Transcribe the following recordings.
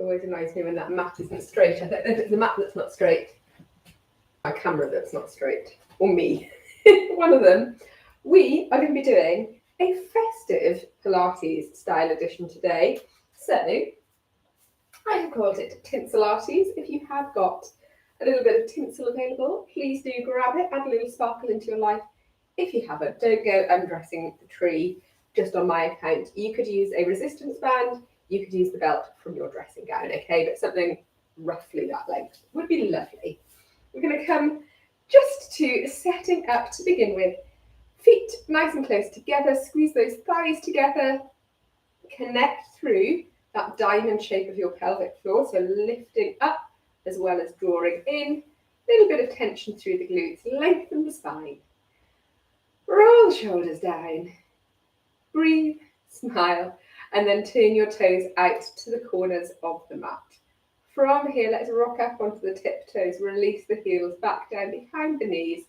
Always annoys me when that mat isn't straight. I don't know if it's the mat that's not straight, my camera that's not straight, or me. One of them. We are going to be doing a festive Pilates style edition today. So I have called it Tinsel-ates. If you have got a little bit of tinsel available, please do grab it, add a little sparkle into your life. If you haven't, don't go undressing the tree just on my account. You could use a resistance band, you could use the belt from your dressing gown, okay? But something roughly that length would be lovely. We're going to come just to setting up to begin with. Feet nice and close together, squeeze those thighs together, connect through that diamond shape of your pelvic floor, so lifting up as well as drawing in, a little bit of tension through the glutes, lengthen the spine, roll the shoulders down, breathe, smile, and then turn your toes out to the corners of the mat. From here, let's rock up onto the tiptoes, release the heels back down behind the knees,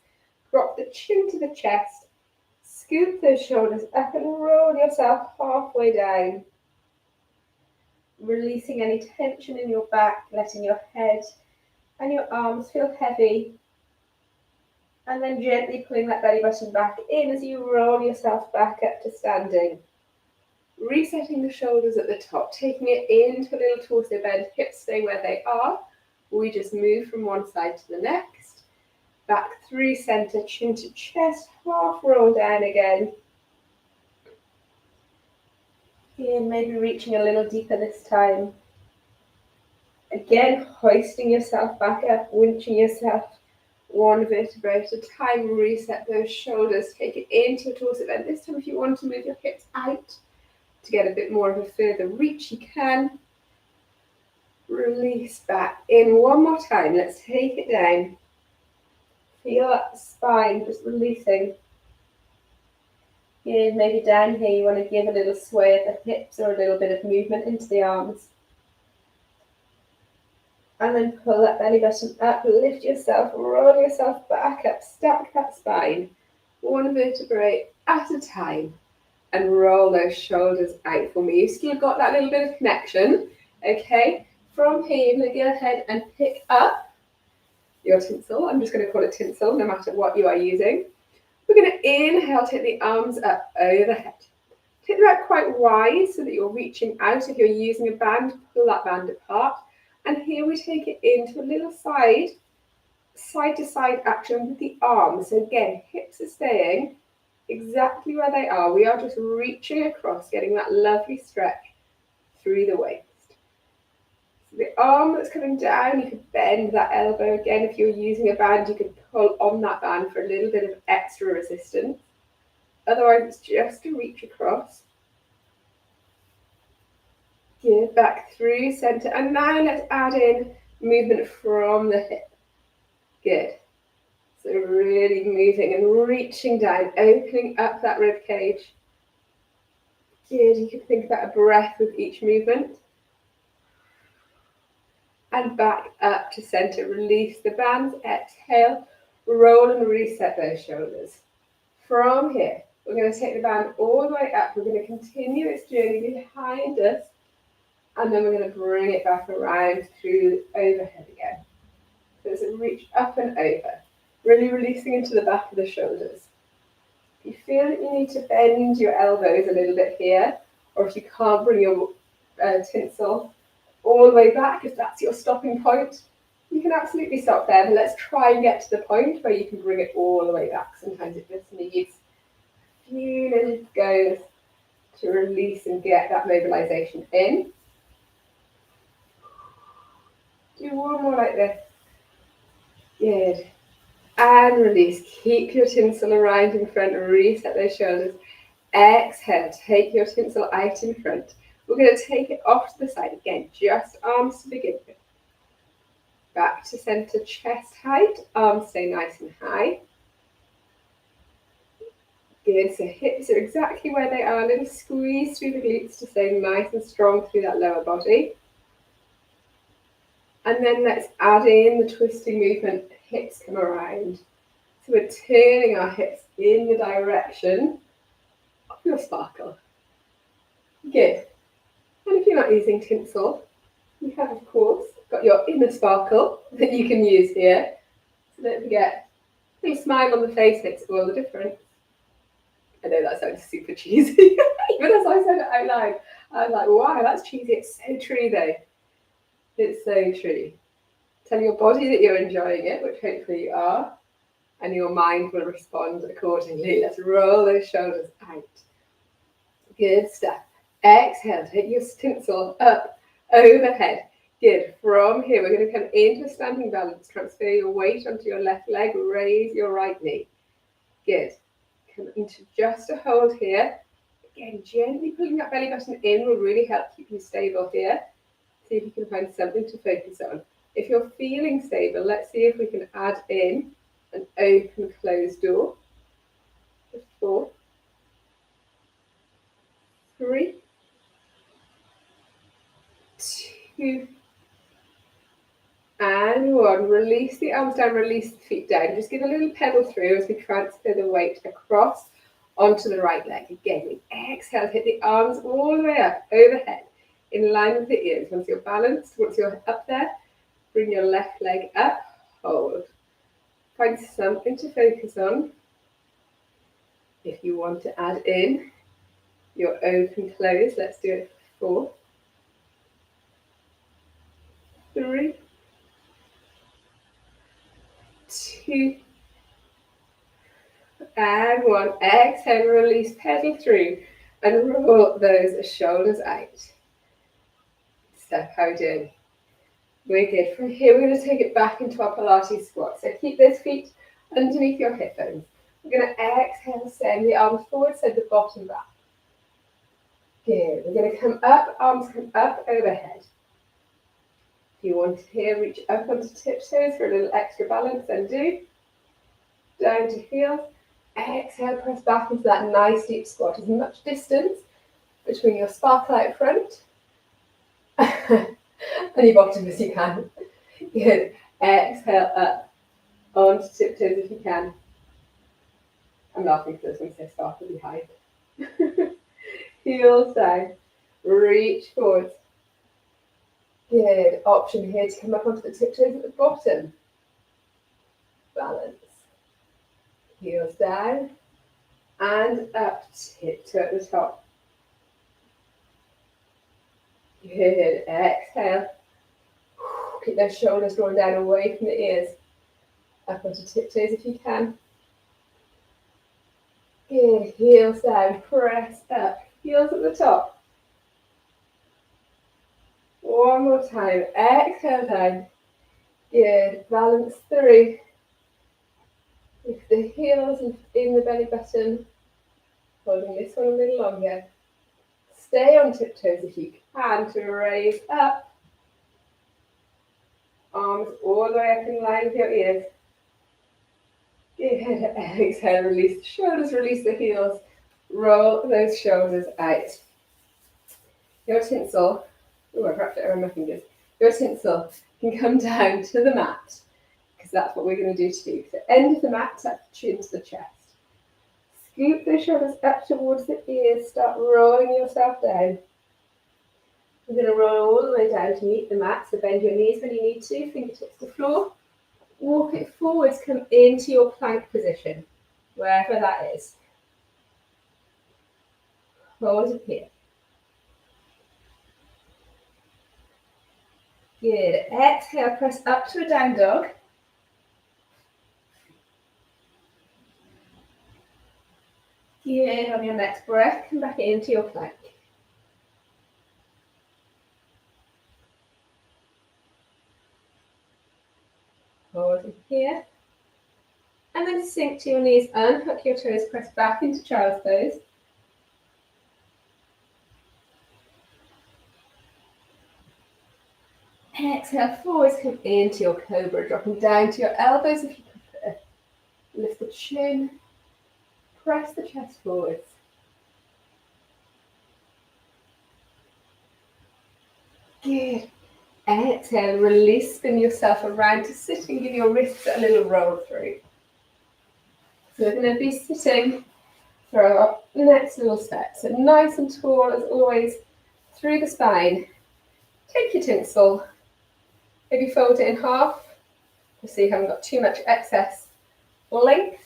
drop the chin to the chest, scoop those shoulders up and roll yourself halfway down, releasing any tension in your back, letting your head and your arms feel heavy, and then gently pulling that belly button back in as you roll yourself back up to standing. Resetting the shoulders at the top, taking it into a little torso bend, hips stay where they are. We just move from one side to the next. Back through center, chin to chest, half roll down again. Here, maybe reaching a little deeper this time. Again, hoisting yourself back up, winching yourself one vertebrae at a time. Reset those shoulders, take it into your torso bend. This time, if you want to move your hips out to get a bit more of a further reach, you can. Release back in one more time. Let's take it down. Feel that spine just releasing. Here, maybe down here, you want to give a little sway at the hips or a little bit of movement into the arms. And then pull that belly button up, lift yourself, roll yourself back up, stack that spine, one vertebrae at a time, and roll those shoulders out for me. You've still got that little bit of connection, okay? From here, you're going to go ahead and pick up your tinsel. I'm just going to call it tinsel, no matter what you are using. We're going to inhale, take the arms up overhead. Take them out quite wide so that you're reaching out. If you're using a band, pull that band apart. And here we take it into a little side-to-side action with the arms. So again, hips are staying exactly where they are. We are just reaching across, getting that lovely stretch through the waist. So the arm that's coming down, you could bend that elbow. Again, if you're using a band, you could pull on that band for a little bit of extra resistance. Otherwise, it's just to reach across. Good, back through center. And now let's add in movement from the hip. Good. So really moving and reaching down, opening up that rib cage. Good, you can think about a breath with each movement. And back up to center. Release the bands, exhale, roll and reset those shoulders. From here, we're going to take the band all the way up. We're going to continue its journey behind us. And then we're going to bring it back around through overhead again. So it's a reach up and over. Really releasing into the back of the shoulders. If you feel that you need to bend your elbows a little bit here, or if you can't bring your tinsel all the way back, if that's your stopping point, you can absolutely stop there. But let's try and get to the point where you can bring it all the way back. Sometimes it just needs a few little goes to release and get that mobilization in. Do one more like this. Good. And release. Keep your tinsel around in front. Reset those shoulders. Exhale. Take your tinsel out in front. We're going to take it off to the side again. Just arms to begin with. Back to center, chest height. Arms stay nice and high. Good. So hips are exactly where they are. A little squeeze through the glutes to stay nice and strong through that lower body. And then let's add in the twisting movement. Hips come around. So we're turning our hips in the direction of your sparkle. Good. And if you're not using tinsel, You have, of course, got your inner sparkle that you can use here. So don't forget, a little smile on the face makes all the difference. I know that sounds super cheesy, even as I said it out loud. I was like, wow, that's cheesy. It's so true, though. It's so true. Tell your body that you're enjoying it, which hopefully you are, and your mind will respond accordingly. Let's roll those shoulders out. Good stuff. Exhale, take your tinsel up, overhead. Good. From here, we're going to come into a standing balance. Transfer your weight onto your left leg. Raise your right knee. Good. Come into just a hold here. Again, gently pulling that belly button in will really help keep you stable here. See if you can find something to focus on. If you're feeling stable, let's see if we can add in an open close door. 4, 3, 2, and 1. Release the arms down, release the feet down. Just give a little pedal through as we transfer the weight across onto the right leg. Again, we exhale, hit the arms all the way up, overhead, in line with the ears. Once you're balanced, once you're up there, bring your left leg up, hold. Find something to focus on. If you want to add in your open close, let's do it for 4, 3, 2, and 1. Exhale, release, pedal through, and roll those shoulders out. Step out in. We're good. From here, we're going to take it back into our Pilates squat. So keep those feet underneath your hip bones. We're going to exhale, send the arms forward, send the bottom back. Good. We're going to come up, arms come up, overhead. If you want to here, reach up onto tiptoes for a little extra balance, then do. Down to heels. Exhale, press back into that nice deep squat. As much distance between your sparkle out front and your bottom as you can. Good. Exhale up onto tiptoes if you can. I'm laughing because when you say sparkle behind. Heels down. Reach forwards. Good. Option here to come up onto the tiptoes at the bottom. Balance. Heels down and up, tiptoe at the top. Good. Exhale. Keep those shoulders drawn down away from the ears. Up onto tiptoes if you can. Good. Heels down. Press up. Heels at the top. One more time. Exhale down. Good. Balance through. Lift the heels in the belly button. Holding this one a little longer. Stay on tiptoes if you can to raise up. Arms all the way up in line with your ears. Good. Exhale, release the shoulders, release the heels. Roll those shoulders out. Your tinsel, oh, I've wrapped it around my fingers. Your tinsel can come down to the mat, because that's what we're going to do too. So end of the mat, tuck the chin to the chest. Scoop the shoulders up towards the ears, start rolling yourself down. You're going to roll all the way down to meet the mat, so bend your knees when you need to, fingertips to floor. Walk it forwards, come into your plank position, wherever that is. Hold it here. Good. Exhale, press up to a down dog. Good. On your next breath, come back into your plank. Hold it here. And then sink to your knees, unhook your toes, press back into child's pose. Exhale, forwards, come into your cobra, dropping down to your elbows if you prefer. Lift the chin, press the chest forwards. Good. Exhale, release, spin yourself around to sitting, give your wrists a little roll through. So we're going to be sitting for our next little set. So nice and tall as always, through the spine. Take your tinsel, maybe fold it in half to see you haven't got too much excess length,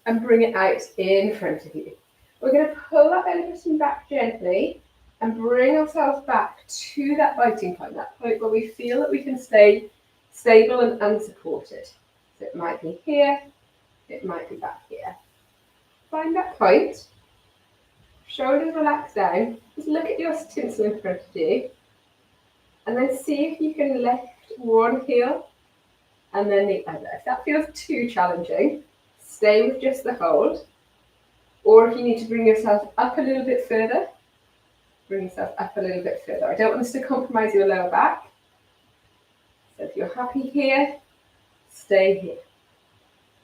and bring it out in front of you. We're going to pull that belly button back gently and bring ourselves back to that biting point, that point where we feel that we can stay stable and unsupported. So it might be here, it might be back here. Find that point, shoulders relax down, just look at your tinsel in front of you, and then see if you can lift one heel and then the other. If that feels too challenging, stay with just the hold, or if you need to bring yourself up a little bit further, bring yourself up a little bit further. I don't want this to compromise your lower back, so if you're happy here, stay here.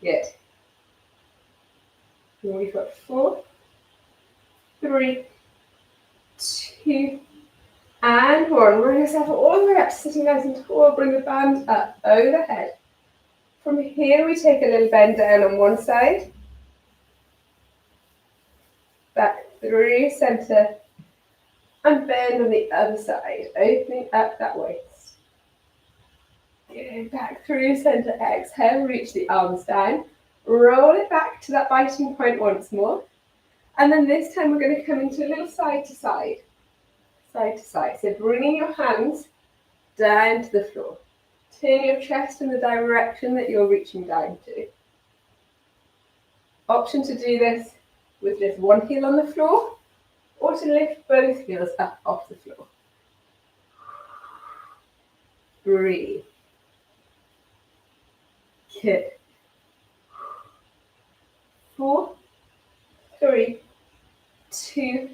Good. And we've got 4, 3, 2, and 1. Bring yourself all the way up, sitting nice and tall. Bring the band up overhead. From here, we take a little bend down on one side, back through center, and bend on the other side, opening up that waist. Good. Back through center, exhale, reach the arms down, roll it back to that biting point once more, and then this time we're going to come into a little side to side. Side to side. So bringing your hands down to the floor. Turn your chest in the direction that you're reaching down to. Option to do this with just one heel on the floor, or to lift both heels up off the floor. Breathe. Good. 4, 3, 2,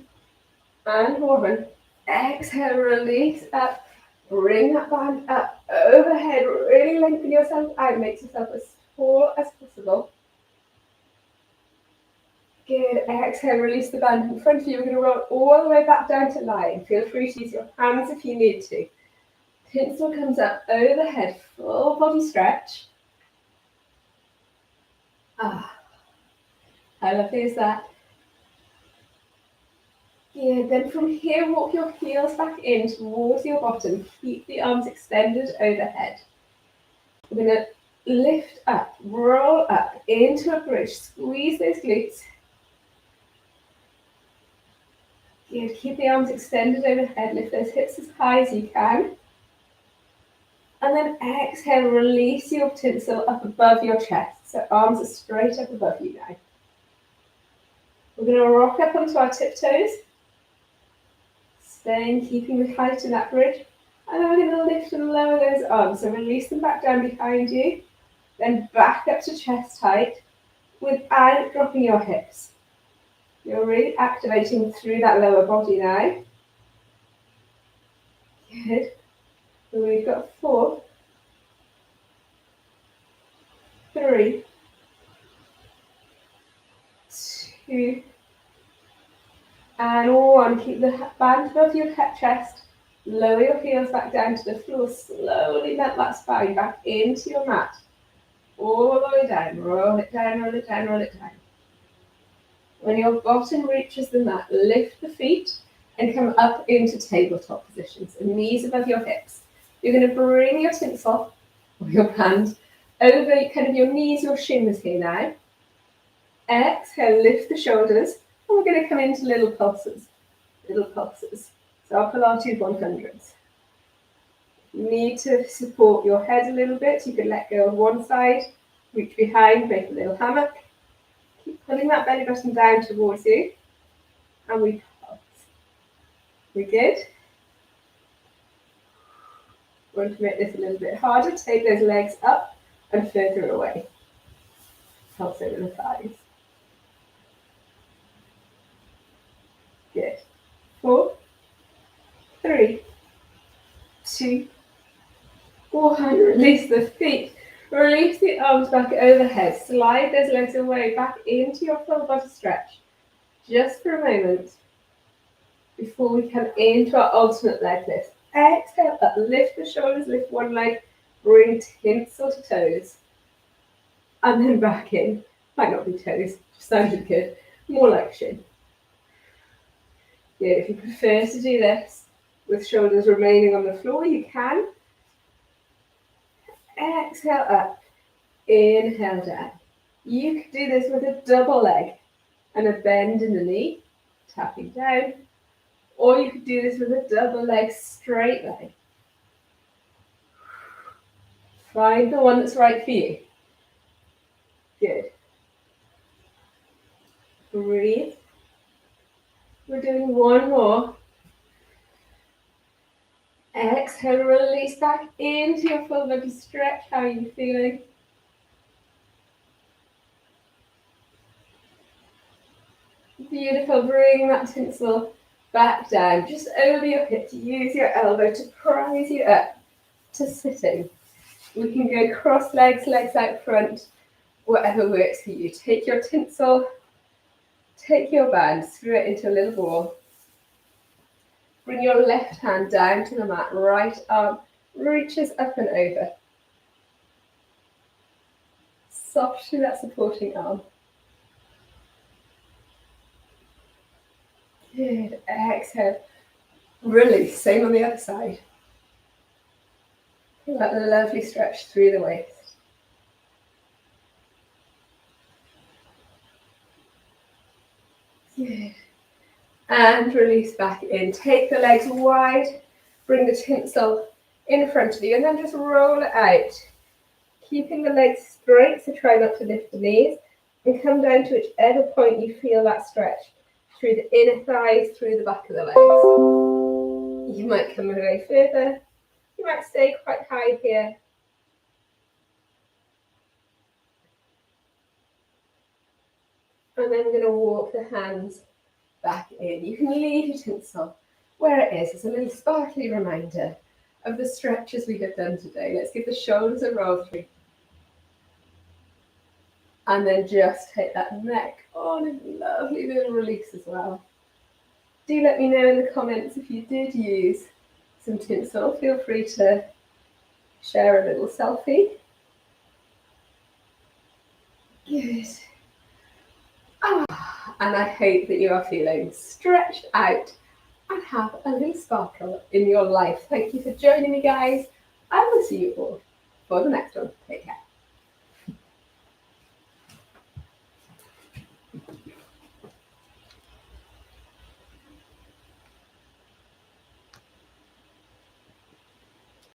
and 1. Exhale, release up. Bring that band up overhead. Really lengthen yourself out. Make yourself as tall as possible. Good. Exhale, release the band in front of you. We're going to roll all the way back down to lying. Feel free to use your hands if you need to. Tinsel comes up overhead. Full body stretch. How lovely is that? Good. Then from here, walk your heels back in towards your bottom. Keep the arms extended overhead. We're going to lift up, roll up into a bridge. Squeeze those glutes. Good. Keep the arms extended overhead. Lift those hips as high as you can. And then exhale, release your tinsel up above your chest. So arms are straight up above you now. We're going to rock up onto our tiptoes. Staying, keeping the height in that bridge. And then we're going to lift and lower those arms. So release them back down behind you. Then back up to chest height without dropping your hips. You're really activating through that lower body now. Good. So we've got 4, 3, 2, and 1. Keep the band above your chest. Lower your heels back down to the floor. Slowly melt that spine back into your mat. All the way down. Roll it down, roll it down, roll it down. When your bottom reaches the mat, lift the feet and come up into tabletop positions. And knees above your hips. You're going to bring your tinsel or your band over kind of your knees, your shins here now. Exhale, lift the shoulders. And we're going to come into little pulses. Little pulses. So our Pilates 100s. You need to support your head a little bit. You can let go of one side, reach behind, make a little hammock. Keep pulling that belly button down towards you. And we pulse. We good? We're going to make this a little bit harder. Take those legs up and further away. Pulse over the thighs. Good. 4, 3, 2, 1. Release the feet. Release the arms back overhead. Slide those legs away back into your full body stretch. Just for a moment before we come into our alternate leg lift. Exhale up. Lift the shoulders. Lift one leg. Bring tinsel to toes. And then back in. Might not be toes. Just sounded good. More like shin. Good. If you prefer to do this, with shoulders remaining on the floor, you can. Exhale up, inhale down. You could do this with a double leg and a bend in the knee, tapping down. Or you could do this with a double leg, straight leg. Find the one that's right for you. Good. Breathe. We're doing one more. Exhale, release back into your full body stretch. How are you feeling? Beautiful. Bring that tinsel back down, just over your hip. Use your elbow to prise you up to sitting. We can go cross legs, legs out front, whatever works for you. Take your tinsel, take your band, screw it into a little ball. Bring your left hand down to the mat, right arm reaches up and over. Soft through that supporting arm. Good. Exhale. Release. Same on the other side. Feel that lovely stretch through the waist. Good. And release back in. Take the legs wide. Bring the tinsel in front of you and then just roll it out. Keeping the legs straight, so try not to lift the knees. And come down to whichever point you feel that stretch. Through the inner thighs, through the back of the legs. You might come away further. You might stay quite high here. And then we're going to walk the hands back in. You can leave your tinsel where it is. It's a little sparkly reminder of the stretches we have done today. Let's give the shoulders a roll through. And then just take that neck on a lovely little release as well. Do let me know in the comments if you did use some tinsel. Feel free to share a little selfie. Good. And I hope that you are feeling stretched out and have a little sparkle in your life. Thank you for joining me, guys. I will see you all for the next one. Take care.